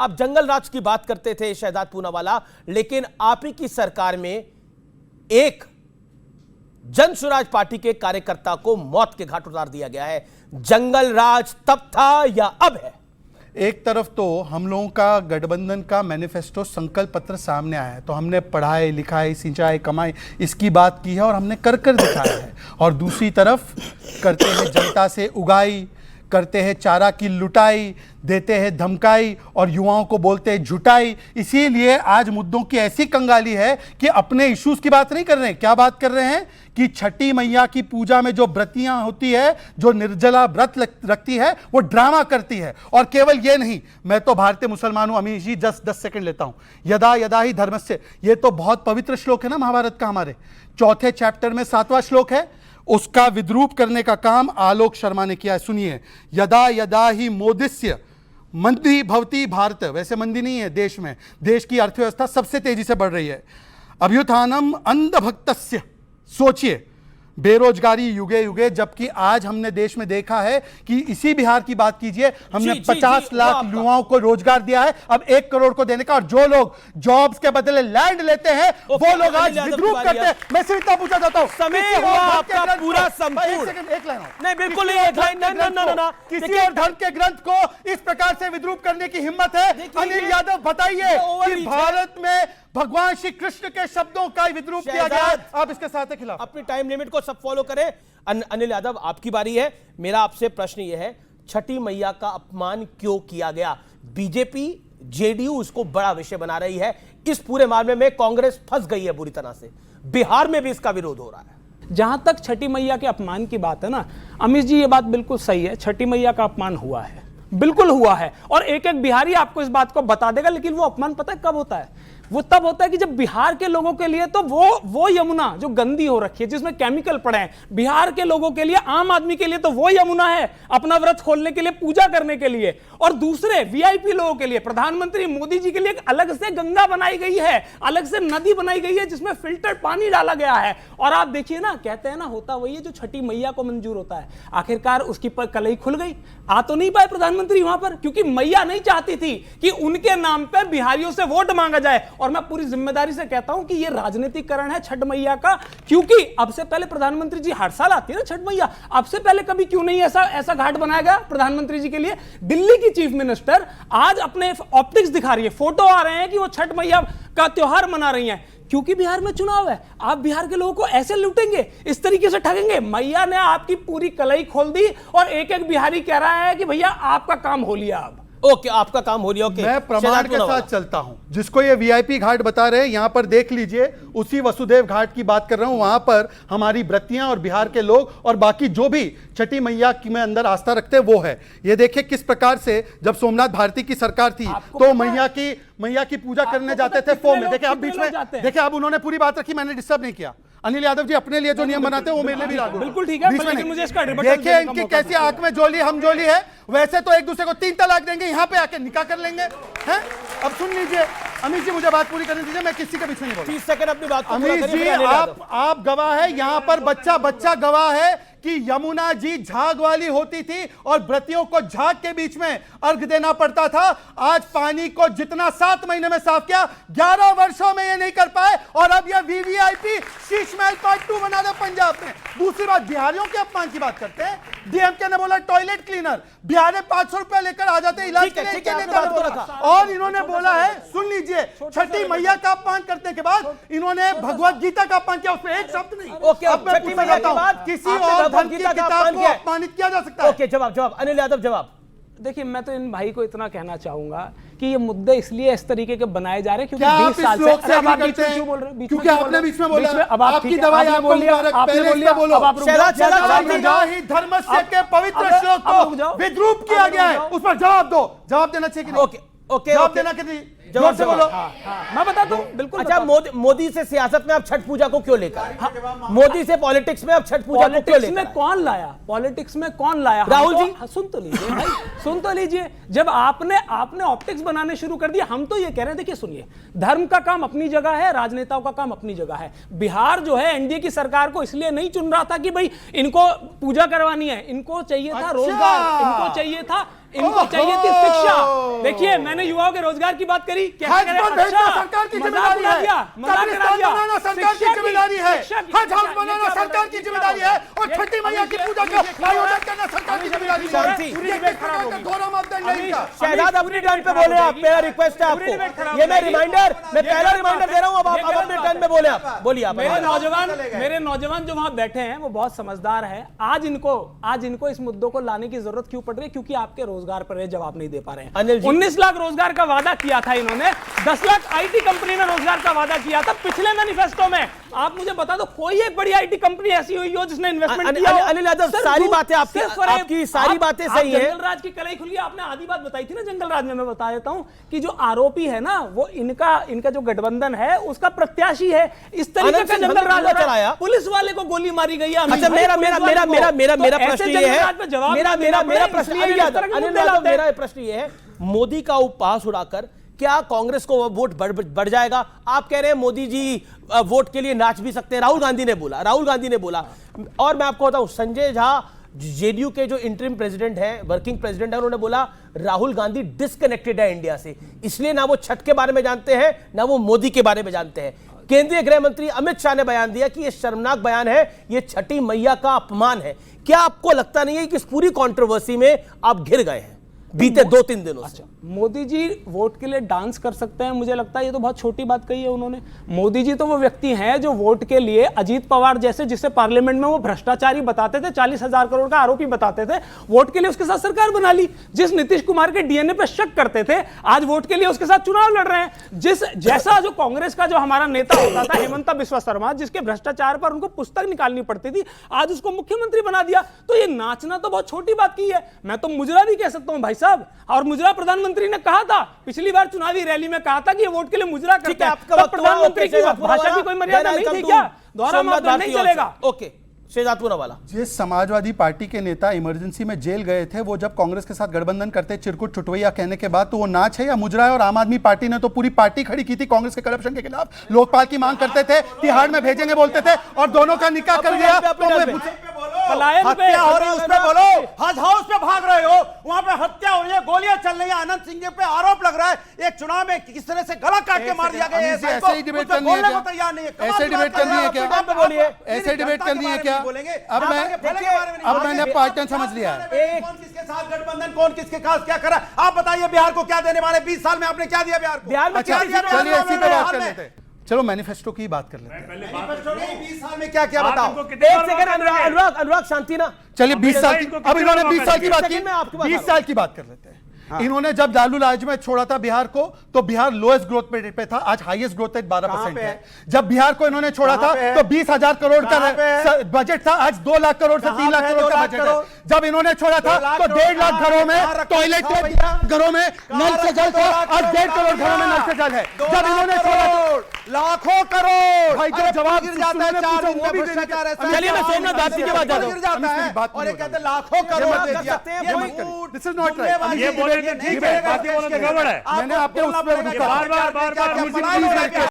आप जंगल राज की बात करते थे शहजाद पूनावाला, लेकिन आप ही की सरकार में एक जन स्वराज पार्टी के कार्यकर्ता को मौत के घाट उतार दिया गया है। जंगल राज तब था या अब है? एक तरफ तो हम लोगों का गठबंधन का मैनिफेस्टो संकल्प पत्र सामने आया है, तो हमने पढ़ाई लिखाई सिंचाई कमाई इसकी बात की है और हमने कर कर दिखाया है। और दूसरी तरफ करते हैं जनता से उगाई, करते हैं चारा की लुटाई, देते हैं धमकाई और युवाओं को बोलते हैं झुटाई। इसीलिए आज मुद्दों की ऐसी कंगाली है कि अपने इश्यूज की बात नहीं कर रहे हैं। क्या बात कर रहे हैं कि छठी मैया की पूजा में जो व्रतियां होती है, जो निर्जला व्रत रखती है, वो ड्रामा करती है। और केवल ये नहीं, मैं तो भारतीय मुसलमान हूं, अमीश जी 10 सेकंड लेता हूं। यदा यदा ही धर्मस्य, ये तो बहुत पवित्र श्लोक है ना महाभारत का, हमारे चौथे चैप्टर में 7वां श्लोक है। उसका विद्रूप करने का काम आलोक शर्मा ने किया है। सुनिए, यदा यदा ही मोदिस्य मंदी भवती भारत, वैसे मंदी नहीं है देश में, देश की अर्थव्यवस्था सबसे तेजी से बढ़ रही है। अभ्युत्थानम अंधभक्तस्य, सोचिए, बेरोजगारी युगे युगे, जबकि आज हमने देश में देखा है कि इसी बिहार की बात कीजिए, हमने 50 लाख युवाओं को रोजगार दिया है, अब 1 करोड़ को देने का। और जो लोग जॉब्स के बदले लैंड लेते हैं वो लोग आज विद्रूप करते हैं। मैं सिर्फ इतना पूछा जाता हूं, समय हुआ आपका पूरा संपूर्ण। एक लाइन नहीं, बिल्कुल एक लाइन, ना किसी और धर्म के ग्रंथ को इस प्रकार से विद्रूप करने की हिम्मत है? अनिल यादव बताइए कि भारत में भगवान श्री कृष्ण के शब्दों का विद्रूप किया गया है, आप इसके साथ खिलाफ। अपनी टाइम लिमिट को सब फॉलो करें। अनिल यादव, आपकी बारी है। मेरा आपसे प्रश्न यह है, छठी मैया का अपमान क्यों किया गया? बीजेपी जेडीयू इसको बड़ा विषय बना रही है। इस पूरे मामले में कांग्रेस फंस गई है बुरी तरह से। बिहार में भी इसका विरोध हो रहा है। जहां तक छठी मैया के अपमान की बात है ना अमीश जी, ये बात बिल्कुल सही है, छठी मैया का अपमान हुआ है, बिल्कुल हुआ है। और एक एक बिहारी आपको इस बात को बता देगा। लेकिन वो अपमान पता है कब होता है? वो तब होता है कि जब बिहार के लोगों के लिए तो वो यमुना जो गंदी हो रखी है, जिसमें केमिकल पड़े हैं, बिहार के लोगों के लिए, आम आदमी के लिए तो वो यमुना है अपना व्रत खोलने के लिए, पूजा करने के लिए। और दूसरे वीआईपी लोगों के लिए प्रधानमंत्री मोदी जी के लिए एक अलग से गंगा बनाई गई है, अलग से नदी बनाई गई है, जिसमें फिल्टर्ड पानी डाला गया है। और आप देखिए ना, कहते हैं ना, होता वही है जो छठी मैया को मंजूर होता है। आखिरकार उसकी कलई खुल गई। आ तो नहीं पाए प्रधानमंत्री वहां पर, क्योंकि मैया नहीं चाहती थी कि उनके नाम पर बिहारियों से वोट मांगा जाए। और मैं पूरी जिम्मेदारी से कहता हूं कि यह राजनीतिकरण है छठ मैया का। क्योंकि अब से पहले प्रधानमंत्री जी हर साल आती है ना छठ मैया, अब से पहले कभी क्यों नहीं ऐसा घाट बनाया गया प्रधानमंत्री जी के लिए? दिल्ली की चीफ मिनिस्टर आज अपने ऑप्टिक्स दिखा रही है, फोटो आ रहे हैं कि वो छठ मैया का त्योहार मना रही हैं, क्योंकि बिहार में चुनाव है। आप बिहार के लोगों को ऐसे लूटेंगे, इस तरीके से ठगेंगे? मैया ने आपकी पूरी कलई खोल दी और एक एक बिहारी कह रहा है कि भैया आपका काम हो लिया। अब ओके, आपका काम हो लिया। ओके, मैं प्रमाण के साथ चलता हूं। जिसको ये वीआईपी घाट बता रहे हैं, यहां पर देख लीजिए, उसी वसुदेव घाट की बात कर रहा हूं। वहां पर हमारी व्रतियां और बिहार के लोग और बाकी जो भी छठी मैया की में अंदर आस्था रखते हैं वो है। ये देखिए किस प्रकार से जब सोमनाथ भारती की सरकार थी तो मैया की पूजा करने जाते थे फॉर्म में। देखिए अब बीच में, देखिए अब उन्होंने पूरी बात रखी, मैंने डिस्टर्ब नहीं किया। अनिल यादव जी अपने लिए जो नियम बनाते हैं वो मेरे लिए भी लागू। बिल्कुल ठीक है, लेकिन मुझे इसका देखिए इनकी कैसी आंख में जोली हम जोली है। वैसे तो एक दूसरे को 3 तलाक देंगे, यहाँ पे आके निकाह कर लेंगे हैं। अब सुन लीजिए अमित जी, मुझे बात पूरी करने दीजिए, मैं किसी के पीछे नहीं बोल। 30 सेकंड अपनी बात को अमित जी, आप गवाह है, यहाँ पर बच्चा गवाह है कि यमुना जी झाग वाली होती थी और व्रतियों को झाग के बीच में अर्घ देना पड़ता था। आज पानी को जितना 7 महीने में साफ किया, 11 वर्षों में ये नहीं कर पाए और अब ये वीवीआईपी शीश महल पार्ट 2 बना दे पंजाब में। दूसरी बात, बिहारियों के अपमान की बात करते हैं। डीएमके ने बोला टॉयलेट क्लीनर, बिहार में 500 रुपए लेकर आ जाते इलाज के लिए। और इन्होंने बोला है, सुन लीजिए, छठी मैया का अपमान करने के बाद इन्होंने भगवत गीता का अपमान किया, उसमें एक शब्द नहीं। ओके, अब छठी मैया के बाद किसी और धर्म की किताब को अपमानित किया जा सकता है? ओके, जवाब अनिल यादव जवाब। देखिए, मैं तो इन भाई को इतना कहना चाहूंगा कि ये मुद्दे इसलिए इस तरीके के बनाए जा रहे हैं क्योंकि 20 साल से क्यों बोल रहे हैं? क्योंकि आपने बीच में बोला, अब आपकी दवाई आपको मुबारक, आपने बोलिए, बोलो। अब आप धर्मस्य के पवित्र श्लोक को विद्रूप किया गया है, उस पर जवाब दो। जवाब देना चाहिए कि नहीं? ओके, जवाब देना कि नहीं? जवाब से बोलो। मैं बताता हूं, बिल्कुल। अच्छा, मोदी से सियासत में आप छठ पूजा को क्यों लेकर? मोदी से पॉलिटिक्स में आप छठ पूजा को क्यों लेकर? पॉलिटिक्स में कौन लाया? राहुल जी, सुन तो लीजिए भाई, सुन तो लीजिए। जब आपने ऑप्टिक्स बनाने शुरू कर दिया, हम तो ये कह रहे हैं, देखिए सुनिए, धर्म का काम अपनी जगह है, राजनेताओं का काम अपनी जगह है। बिहार जो है एनडीए की सरकार को इसलिए नहीं चुन रहा था कि भाई इनको पूजा करवानी है, इनको चाहिए था रोजगार, इनको चाहिए था इनको चाहिए थी शिक्षा। देखिए, मैंने युवाओं के रोजगार की बात करी, क्या हज कह रहे पर हैं? भेजना अच्छा, सरकार की मजाक जिम्मेदारी उड़ा है, दिया, मजाक उड़ा कब्रिस्तान दिया। बनाना सरकार की शिक्षा जिम्मेदारी है, शिक्षा की- हज हाउस ये बनाना क्या सरकार की ये क्या जिम्मेदारी है, और ये- छठी मैया की अभी पूजा ये का देखिए, आयोजन करना सरकार की जिम्मेदारी है। शांति। ये किस प्रकार का घोरा मापदंड है इनका? शहजाद अपनी टर्न पे बोले आप, मेरा रिक्वेस्ट है आपको, ये मैं रिमाइंडर, मैं पहला रिमाइंडर दे रहा हूं, अब आप अपने टर्न पे बोले, आप बोलिए, आप मेरे नौजवान जो वहां बैठे हैं वो बहुत समझदार हैं। आज इनको इस मुद्दों को लाने की जरूरत क्यों पड़ रही है? क्योंकि आपके रोजगार पर ये जवाब नहीं दे पा रहे हैं। अनिल जी। 19 लाख रोजगार का वादा किया था इन्होंने, 10 लाख आईटी कंपनी ने रोजगार का वादा किया था पिछले मैनिफेस्टो में। आप मुझे बता दो, कोई एक बड़ी आईटी कंपनी ऐसी हुई हो जिसने इन्वेस्टमेंट किया हो? अनिल यादव, सिर्फ सारी दूध, बातें आपकी- सिर्फ और एक- आपकी सारी आप- बातें आप सही हैं। जंगल राज की कलई खुली, आपने आधी बात बताई थी ना जंगल राज में। मैं बता देता हूं कि जो आरोपी है ना, वो इनका जो गठबंधन है उसका प्रत्याशी है। इस तरीके आनंद का सिंह जंगल राज हमने हो रहा है। चलाया। पुलिस वाले को गोली मारी गई है। अच्छा, मेरा प्रश्न ये है, मेरा प्रश्न अनिल यादव, मेरा प्रश्न ये है, मोदी का उपहास उड़ाकर क्या कांग्रेस को वोट बढ़ जाएगा? आप कह रहे हैं मोदी जी वोट के लिए नाच भी सकते हैं, राहुल गांधी ने बोला। और मैं आपको बताऊं, संजय झा जेडीयू के जो इंटरिम प्रेसिडेंट हैं, वर्किंग प्रेसिडेंट हैं, उन्होंने बोला राहुल गांधी डिस्कनेक्टेड है इंडिया से, इसलिए ना वो छठ के बारे में जानते हैं, ना वो मोदी के बारे में जानते हैं। केंद्रीय गृह मंत्री अमित शाह ने बयान दिया कि यह शर्मनाक बयान है, यह छठी मैया का अपमान है। क्या आपको लगता नहीं है कि इस पूरी कंट्रोवर्सी में आप घिर गए हैं बीते 2-3 दिनों से? मोदी जी वोट के लिए डांस कर सकते हैं, मुझे लगता है ये तो बहुत छोटी बात कही है उन्होंने। मोदी जी तो वो व्यक्ति हैं जो वोट के लिए अजीत पवार जैसे, जिसे पार्लियामेंट में वो भ्रष्टाचारी बताते थे, 40,000 करोड़ का आरोपी बताते थे, वोट के लिए उसके साथ सरकार बना ली। जिस नीतीश कुमार के डीएनए पे शक करते थे, आज वोट के लिए उसके साथ चुनाव लड़ रहे हैं। जैसा जो कांग्रेस का जो हमारा नेता होता था हेमंत बिस्वा शर्मा, जिसके भ्रष्टाचार पर उनको पुस्तक निकालनी पड़ती थी, आज उसको मुख्यमंत्री बना दिया। तो ये नाचना तो बहुत छोटी बात की है। मैं तो मुजरा भी कह सकता हूं भाई साहब, और मुजरा प्रधानमंत्री ने कहा था पिछली बार चुनावी रैली में, कहा था कि ये वोट के लिए मुजरा करते हैं। आपका तब वक्त हुआ, प्रधानमंत्री ओके, की भाषा की कोई मर्यादा नहीं थी क्या? दोहरा मापदंड नहीं चलेगा। ओके, शेजादपुरा वाला। जिस समाजवादी पार्टी के नेता इमरजेंसी में जेल गए थे, वो जब कांग्रेस के साथ गठबंधन करते चिरकुट चुटवैया कहने के बाद, तो वो नाच है या मुजरा है? और आम आदमी पार्टी ने तो पूरी पार्टी खड़ी की थी कांग्रेस के करप्शन के खिलाफ, लोकपाल की मांग करते थे, तिहाड़ में भेजेंगे बोलते थे, और दोनों का निकाह कर दिया। पलायन पे हत्या हो रही है, उस पे बोलो। हज हाउस पे भाग रहे हो, वहां पे हत्या हो रही है, गोलियां चल रही है, आनंद सिंह पे आरोप लग रहा है एक चुनाव में किस तरह से गला काट के मार दिया गया है। ऐसे ही डिबेट करनी है क्या? तैयार नहीं है, ऐसे डिबेट करनी है क्या? ऐसे डिबेट करनी है क्या? अब मैंने पैटर्न समझ लिया है। कौन किसके साथ गठबंधन, कौन किसके साथ क्या करा, आप बताइए। बिहार को क्या देने वाले? 20 साल में आपने क्या दिया बिहार को? बिहार में अच्छा, क्या दिया? चलिए इसी पे बात कर लेते हैं। चलो मैनिफेस्टो की बात कर लेते हैं। 20 साल में क्या क्या बताओ। एक सेकंड, अनुराग शांति ना। चलिए 20 साल की, अब इन्होंने 20 साल की बात की, सेकंड में आपकी बात 20 साल की बात कर लेते हैं। इन्होंने जब लालू लाजमी छोड़ा था बिहार को, तो बिहार लोएस्ट ग्रोथ रेट पे था, आज हाईएस्ट ग्रोथ रेट 12% है। जब बिहार को इन्होंने छोड़ा था तो 20,000 करोड़ का बजट था, आज 2 लाख करोड़ से 3 लाख करोड़ का बजट है। जब इन्होंने छोड़ा था तो 1.5 लाख घरों में टॉयलेट थे, घरों में नल से जल था, आज 1.5 करोड़ घरों में नल से जल है। जब इन्होंने छोड़ा लाखों करोड़ भाई जब जवाब गिर जाता है, 4 दिन में भ्रष्टाचार है। चलिए मैं सोमनाथ दासी के बाद जाता हूं। गिर जाता है और ये कहते हैं लाखों करोड़ दे दिया। This is not right. ये बोलेंगे ठीक है, मैंने आपके उस पर बार बार मुझे